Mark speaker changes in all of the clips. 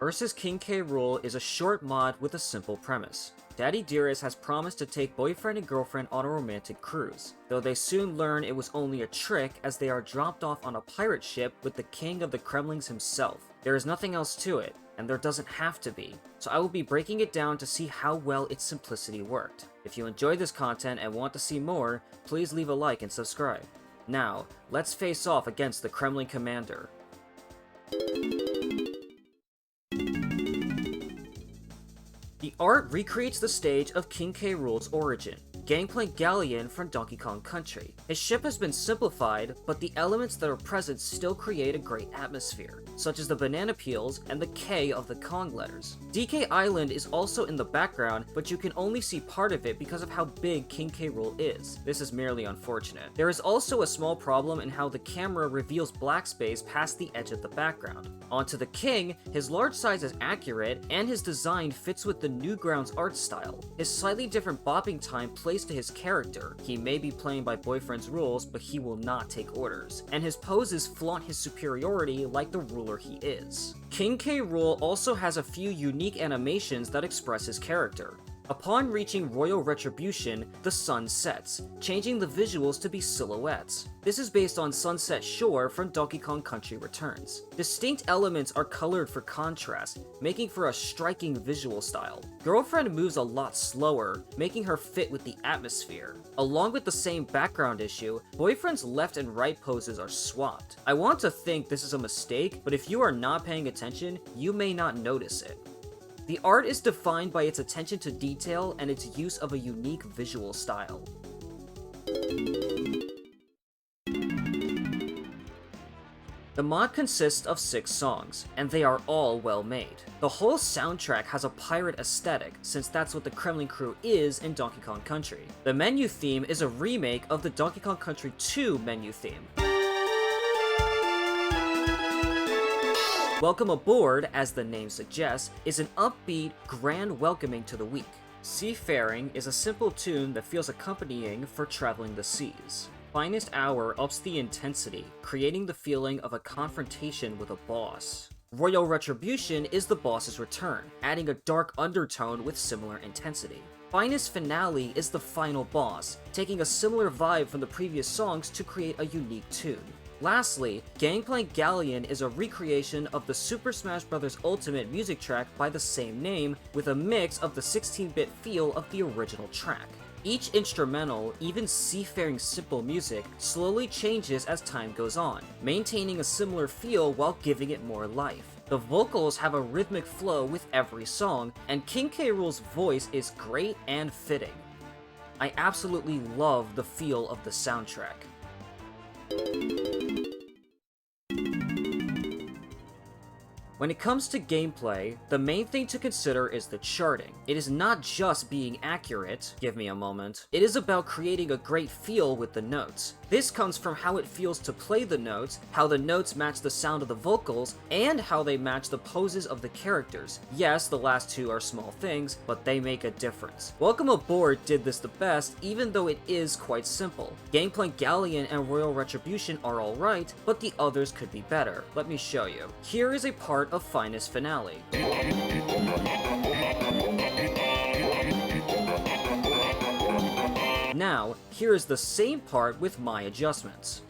Speaker 1: Versus King K. Rool is a short mod with a simple premise. Daddy Dearest has promised to take boyfriend and girlfriend on a romantic cruise, though they soon learn it was only a trick as they are dropped off on a pirate ship with the king of the Kremlings himself. There is nothing else to it, and there doesn't have to be, so I will be breaking it down to see how well its simplicity worked. If you enjoyed this content and want to see more, please leave a like and subscribe. Now, let's face off against the Kremlin commander. The art recreates the stage of King K. Rool's origin, Gangplank Galleon from Donkey Kong Country. His ship has been simplified, but the elements that are present still create a great atmosphere, such as the banana peels and the K of the Kong letters. DK Island is also in the background, but you can only see part of it because of how big King K. Rool is. This is merely unfortunate. There is also a small problem in how the camera reveals black space past the edge of the background. Onto the king, his large size is accurate, and his design fits with the Newgrounds art style. His slightly different bopping time plays to his character. He may be playing by boyfriend's rules, but he will not take orders. And his poses flaunt his superiority like the ruler he is. King K. Rool also has a few unique animations that express his character. Upon reaching Royal Retribution, the sun sets, changing the visuals to be silhouettes. This is based on Sunset Shore from Donkey Kong Country Returns. Distinct elements are colored for contrast, making for a striking visual style. Girlfriend moves a lot slower, making her fit with the atmosphere. Along with the same background issue, boyfriend's left and right poses are swapped. I want to think this is a mistake, but if you are not paying attention, you may not notice it. The art is defined by its attention to detail and its use of a unique visual style. The mod consists of 6 songs, and they are all well made. The whole soundtrack has a pirate aesthetic, since that's what the Kremlin crew is in Donkey Kong Country. The menu theme is a remake of the Donkey Kong Country 2 menu theme. Welcome Aboard, as the name suggests, is an upbeat, grand welcoming to the weak. Seafaring is a simple tune that feels accompanying for traveling the seas. Finest Hour ups the intensity, creating the feeling of a confrontation with a boss. Royal Retribution is the boss's return, adding a dark undertone with similar intensity. Finest Finale is the final boss, taking a similar vibe from the previous songs to create a unique tune. Lastly, Gangplank Galleon is a recreation of the Super Smash Bros. Ultimate music track by the same name, with a mix of the 16-bit feel of the original track. Each instrumental, even Seafaring simple music, slowly changes as time goes on, maintaining a similar feel while giving it more life. The vocals have a rhythmic flow with every song, and King K. Rool's voice is great and fitting. I absolutely love the feel of the soundtrack. When it comes to gameplay, the main thing to consider is the charting. It is not just being accurate, give me a moment. It is about creating a great feel with the notes. This comes from how it feels to play the notes, how the notes match the sound of the vocals, and how they match the poses of the characters. Yes, the last two are small things, but they make a difference. Welcome Aboard did this the best, even though it is quite simple. Gangplank Galleon and Royal Retribution are alright, but the others could be better. Let me show you. Here is a part of Finest Finale. Now, here is the same part with my adjustments.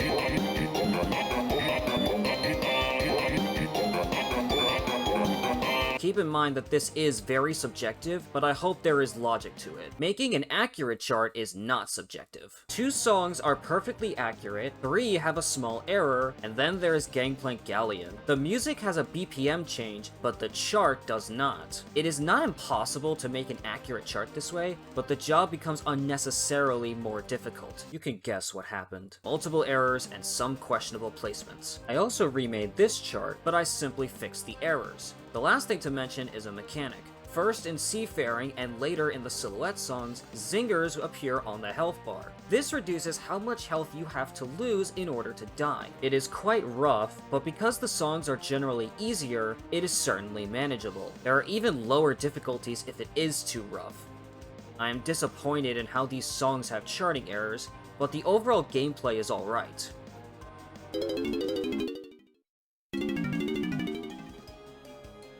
Speaker 1: Keep in mind that this is very subjective, but I hope there is logic to it. Making an accurate chart is not subjective. 2 songs are perfectly accurate, 3 have a small error, and then there is Gangplank Galleon. The music has a BPM change, but the chart does not. It is not impossible to make an accurate chart this way, but the job becomes unnecessarily more difficult. You can guess what happened. Multiple errors and some questionable placements. I also remade this chart, but I simply fixed the errors. The last thing to mention is a mechanic. First in Seafaring and later in the Silhouette songs, zingers appear on the health bar. This reduces how much health you have to lose in order to die. It is quite rough, but because the songs are generally easier, it is certainly manageable. There are even lower difficulties if it is too rough. I am disappointed in how these songs have charting errors, but the overall gameplay is alright.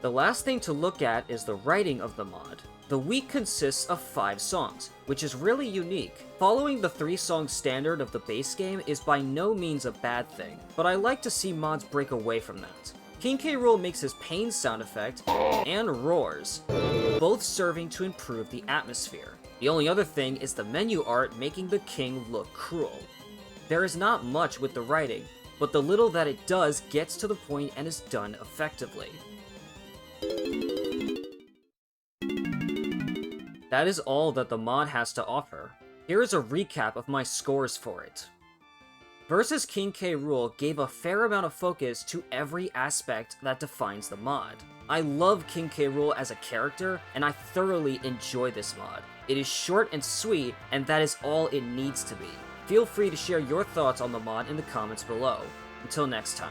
Speaker 1: The last thing to look at is the writing of the mod. The week consists of 5 songs, which is really unique. Following the 3-song standard of the base game is by no means a bad thing, but I like to see mods break away from that. King K. Rool makes his pain sound effect, and roars, both serving to improve the atmosphere. The only other thing is the menu art making the king look cruel. There is not much with the writing, but the little that it does gets to the point and is done effectively. That is all that the mod has to offer. Here is a recap of my scores for it. Versus King K. Rool gave a fair amount of focus to every aspect that defines the mod. I love King K. Rool as a character, and I thoroughly enjoy this mod. It is short and sweet, and that is all it needs to be. Feel free to share your thoughts on the mod in the comments below. Until next time.